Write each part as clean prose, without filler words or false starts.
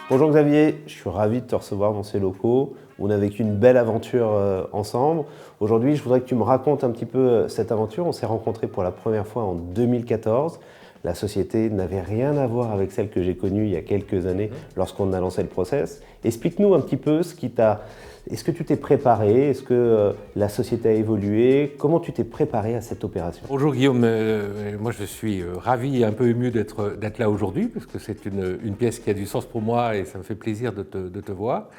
Bonjour Xavier, je suis ravi de te recevoir dans ces locaux. On a vécu une belle aventure ensemble. Aujourd'hui, je voudrais que tu me racontes un petit peu cette aventure. On s'est rencontrés pour la première fois en 2014. La société n'avait rien à voir avec celle que j'ai connue il y a quelques années lorsqu'on a lancé le process. Explique-nous un petit peu ce qui t'a... Est-ce que tu t'es préparé? Est-ce que la société a évolué? Comment tu t'es préparé à cette opération? Bonjour Guillaume, moi je suis ravi et un peu ému d'être là aujourd'hui parce que c'est une pièce qui a du sens pour moi et ça me fait plaisir de te voir.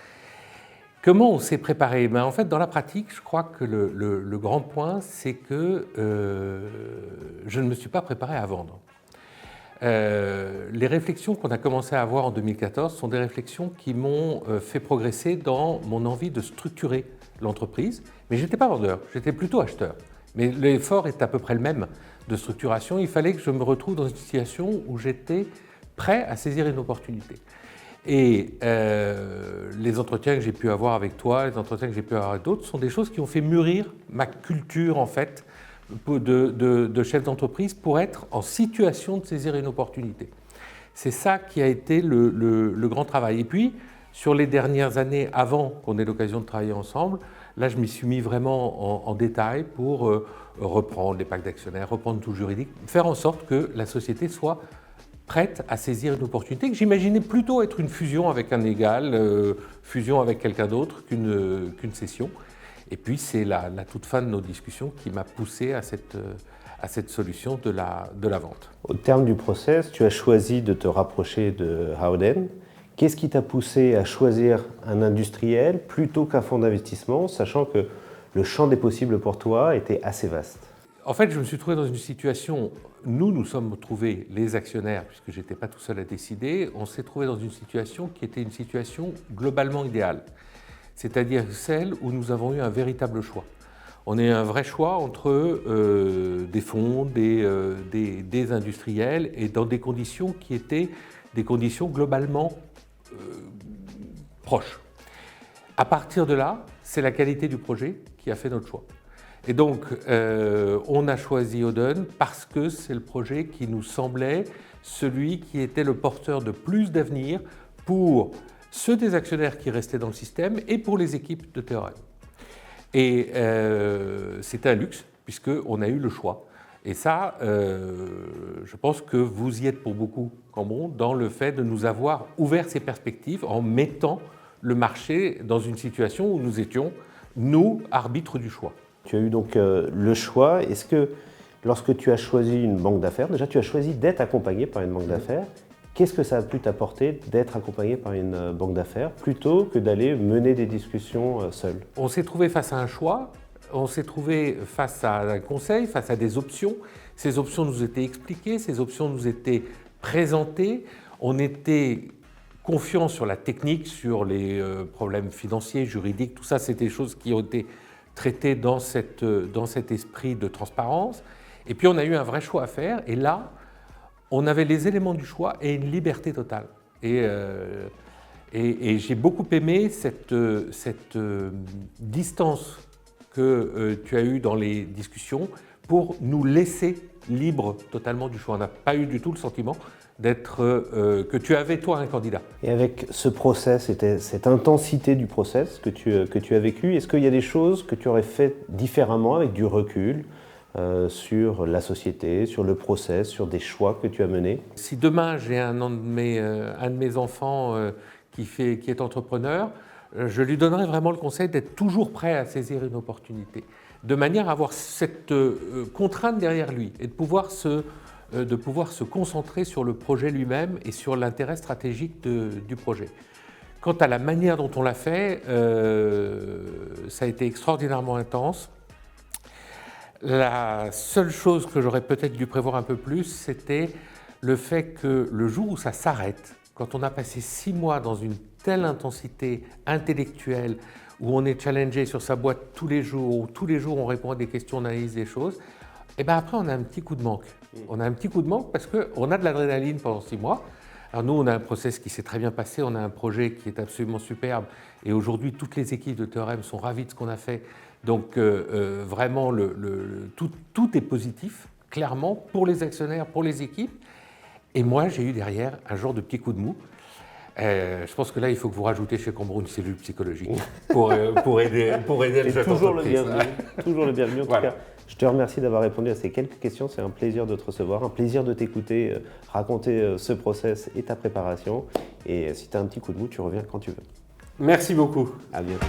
Comment on s'est préparé? En fait, dans la pratique, je crois que le grand point, c'est que je ne me suis pas préparé à vendre. Les réflexions qu'on a commencé à avoir en 2014 sont des réflexions qui m'ont fait progresser dans mon envie de structurer l'entreprise, mais je n'étais pas vendeur, j'étais plutôt acheteur. Mais l'effort est à peu près le même de structuration. Il fallait que je me retrouve dans une situation où j'étais prêt à saisir une opportunité. Et les entretiens que j'ai pu avoir avec toi, les entretiens que j'ai pu avoir avec d'autres, sont des choses qui ont fait mûrir ma culture, en fait, de chef d'entreprise pour être en situation de saisir une opportunité. C'est ça qui a été le grand travail. Et puis, sur les dernières années, avant qu'on ait l'occasion de travailler ensemble, là, je m'y suis mis vraiment en détail pour reprendre les pactes d'actionnaires, reprendre tout le juridique, faire en sorte que la société soit prête à saisir une opportunité que j'imaginais plutôt être une fusion avec un égal, fusion avec quelqu'un d'autre qu'une cession. Et puis, c'est la toute fin de nos discussions qui m'a poussé à cette solution de la vente. Au terme du process, tu as choisi de te rapprocher de Howden. Qu'est-ce qui t'a poussé à choisir un industriel plutôt qu'un fonds d'investissement, sachant que le champ des possibles pour toi était assez vaste? En fait, je me suis trouvé dans une situation, nous sommes trouvés, les actionnaires, puisque je n'étais pas tout seul à décider, on s'est trouvé dans une situation qui était une situation globalement idéale, c'est-à-dire celle où nous avons eu un véritable choix. On a eu un vrai choix entre des fonds, des industriels, et dans des conditions qui étaient des conditions globalement proches. À partir de là, c'est la qualité du projet qui a fait notre choix. Et donc, on a choisi Howden parce que c'est le projet qui nous semblait celui qui était le porteur de plus d'avenir pour ceux des actionnaires qui restaient dans le système et pour les équipes de Théorème. Et c'était un luxe puisqu'on a eu le choix. Et ça, je pense que vous y êtes pour beaucoup, Cambon, dans le fait de nous avoir ouvert ces perspectives en mettant le marché dans une situation où nous étions, nous, arbitres du choix. Tu as eu donc le choix. Est-ce que lorsque tu as choisi une banque d'affaires, déjà tu as choisi d'être accompagné par une banque d'affaires, qu'est-ce que ça a pu t'apporter d'être accompagné par une banque d'affaires plutôt que d'aller mener des discussions seul? On s'est trouvé face à un choix, on s'est trouvé face à un conseil, face à des options. Ces options nous étaient expliquées, ces options nous étaient présentées. On était confiants sur la technique, sur les problèmes financiers, juridiques, tout ça, c'était des choses qui ont été traitées dans cet esprit de transparence. Et puis on a eu un vrai choix à faire, et là, on avait les éléments du choix et une liberté totale. Et j'ai beaucoup aimé cette distance que tu as eue dans les discussions pour nous laisser libres totalement du choix. On n'a pas eu du tout le sentiment que tu avais, toi, un candidat. Et avec ce process, cette intensité du process que tu as vécu, est-ce qu'il y a des choses que tu aurais fait différemment avec du recul sur la société, sur le process, sur des choix que tu as menés? Si demain j'ai un de mes enfants qui est entrepreneur, je lui donnerais vraiment le conseil d'être toujours prêt à saisir une opportunité, de manière à avoir cette contrainte derrière lui et de pouvoir se concentrer sur le projet lui-même et sur l'intérêt stratégique du projet. Quant à la manière dont on l'a fait, ça a été extraordinairement intense. La seule chose que j'aurais peut-être dû prévoir un peu plus, c'était le fait que le jour où ça s'arrête, quand on a passé 6 mois dans une telle intensité intellectuelle, où on est challengé sur sa boîte tous les jours, où tous les jours on répond à des questions, on analyse des choses, et bien après on a un petit coup de manque. On a un petit coup de manque parce qu'on a de l'adrénaline pendant 6 mois. Alors nous, on a un process qui s'est très bien passé, on a un projet qui est absolument superbe, et aujourd'hui toutes les équipes de Théorème sont ravies de ce qu'on a fait. Donc vraiment, tout est positif, clairement, pour les actionnaires, pour les équipes. Et moi, j'ai eu derrière un genre de petit coup de mou, Je pense que là, il faut que vous rajoutez chez Cambron une cellule psychologique pour aider le chef toujours le d'entreprise. bienvenu. Toujours le bienvenu. En tout Voilà. cas, je te remercie d'avoir répondu à ces quelques questions. C'est un plaisir de te recevoir, un plaisir de t'écouter, raconter ce process et ta préparation. Et si tu as un petit coup de mou, tu reviens quand tu veux. Merci beaucoup. À bientôt.